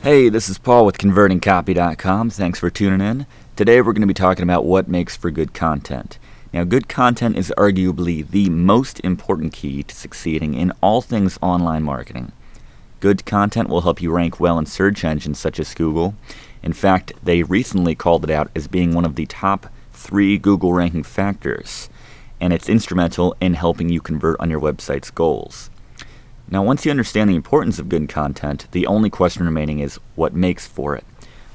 Hey, this is Paul with ConvertingCopy.com. Thanks for tuning in. Today we're going to be talking about what makes for good content. Now, good content is arguably the most important key to succeeding in all things online marketing. Good content will help you rank well in search engines such as Google. In fact, they recently called it out as being one of the top 3 Google ranking factors, and it's instrumental in helping you convert on your website's goals. Now, once you understand the importance of good content, the only question remaining is what makes for it.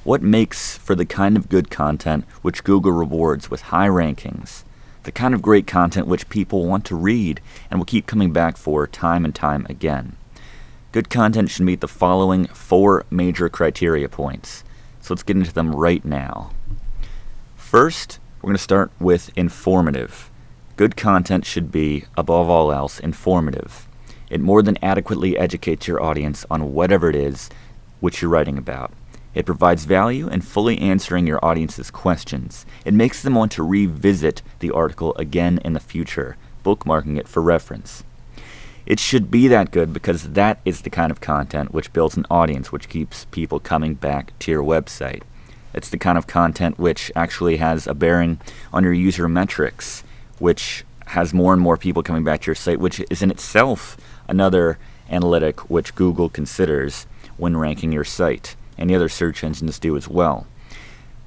What makes for the kind of good content which Google rewards with high rankings? The kind of great content which people want to read and will keep coming back for time and time again. Good content should meet the following 4 major criteria points. So let's get into them right now. First, we're going to start with informative. Good content should be, above all else, informative. It more than adequately educates your audience on whatever it is which you're writing about. It provides value in fully answering your audience's questions. It makes them want to revisit the article again in the future, bookmarking it for reference. It should be that good because that is the kind of content which builds an audience which keeps people coming back to your website. It's the kind of content which actually has a bearing on your user metrics, which has more and more people coming back to your site, which is in itself another analytic which Google considers when ranking your site, and the other search engines do as well.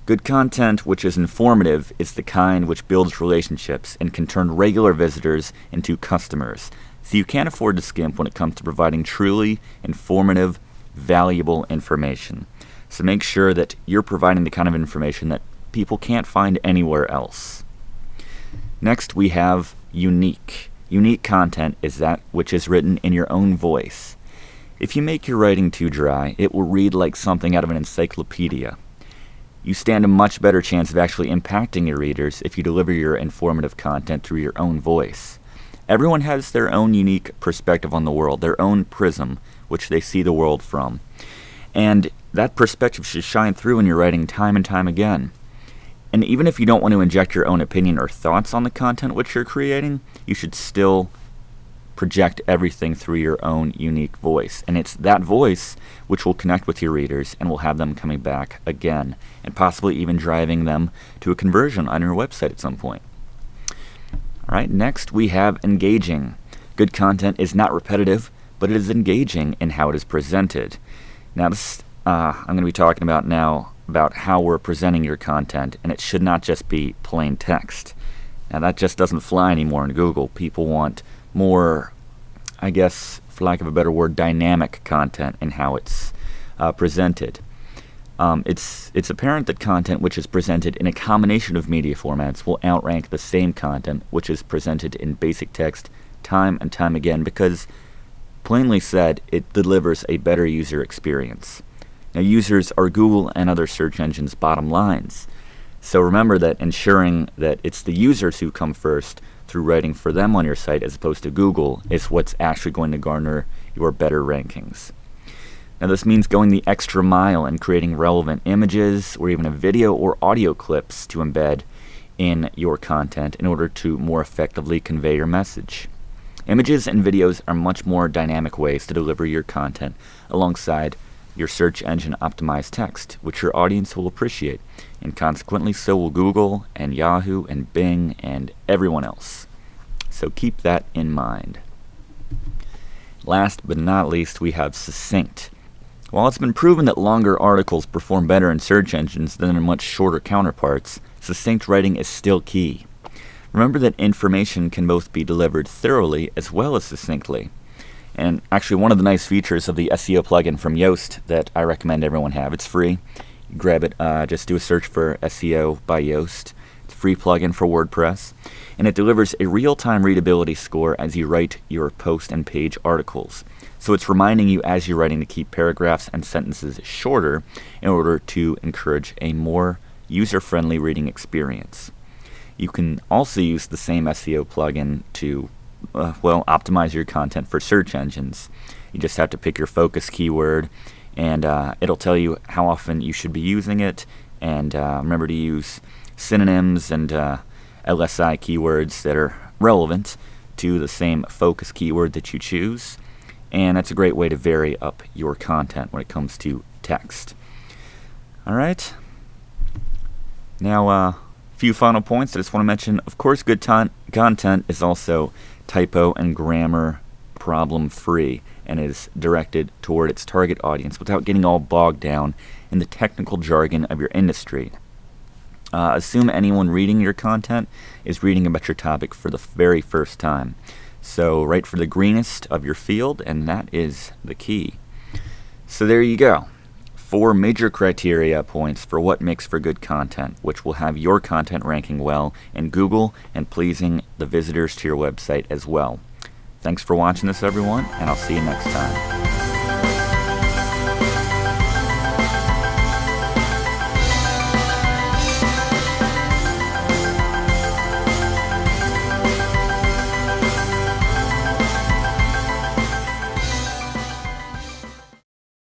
Good content which is informative is the kind which builds relationships and can turn regular visitors into customers. So you can't afford to skimp when it comes to providing truly informative, valuable information. So make sure that you're providing the kind of information that people can't find anywhere else. Next, we have unique. Unique content is that which is written in your own voice. If you make your writing too dry, it will read like something out of an encyclopedia. You stand a much better chance of actually impacting your readers if you deliver your informative content through your own voice. Everyone has their own unique perspective on the world, their own prism, which they see the world from. And that perspective should shine through in your writing time and time again. And even if you don't want to inject your own opinion or thoughts on the content which you're creating, you should still project everything through your own unique voice. And it's that voice which will connect with your readers and will have them coming back again, and possibly even driving them to a conversion on your website at some point. All right, next we have engaging. Good content is not repetitive, but it is engaging in how it is presented. Now, this I'm going to be talking about now about how we're presenting your content, and it should not just be plain text. Now, that just doesn't fly anymore in Google. People want more, I guess, for lack of a better word, dynamic content in how it's presented. It's apparent that content which is presented in a combination of media formats will outrank the same content which is presented in basic text time and time again because, plainly said, it delivers a better user experience. Now, users are Google and other search engines' bottom lines. So remember that ensuring that it's the users who come first through writing for them on your site as opposed to Google is what's actually going to garner your better rankings. Now, this means going the extra mile and creating relevant images or even a video or audio clips to embed in your content in order to more effectively convey your message. Images and videos are much more dynamic ways to deliver your content alongside your search engine optimized text, which your audience will appreciate, and consequently so will Google and Yahoo and Bing and everyone else. So keep that in mind. Last but not least, we have succinct. While it's been proven that longer articles perform better in search engines than their much shorter counterparts, succinct writing is still key. Remember that information can both be delivered thoroughly as well as succinctly. And actually, one of the nice features of the SEO plugin from Yoast that I recommend everyone have, it's free. You grab it, just do a search for SEO by Yoast. It's a free plugin for WordPress. And it delivers a real-time readability score as you write your post and page articles. So it's reminding you as you're writing to keep paragraphs and sentences shorter in order to encourage a more user-friendly reading experience. You can also use the same SEO plugin to optimize your content for search engines. You just have to pick your focus keyword, and it'll tell you how often you should be using it. And remember to use synonyms and LSI keywords that are relevant to the same focus keyword that you choose. and that's a great way to vary up your content when it comes to text. Alright, now a few final points I just want to mention. Of course, good content is also typo and grammar problem free and is directed toward its target audience without getting all bogged down in the technical jargon of your industry. Assume anyone reading your content is reading about your topic for the very first time. So write for the greenest of your field, and that is the key. So there you go. 4 major criteria points for what makes for good content, which will have your content ranking well in Google and pleasing the visitors to your website as well. Thanks for watching this, everyone, and I'll see you next time.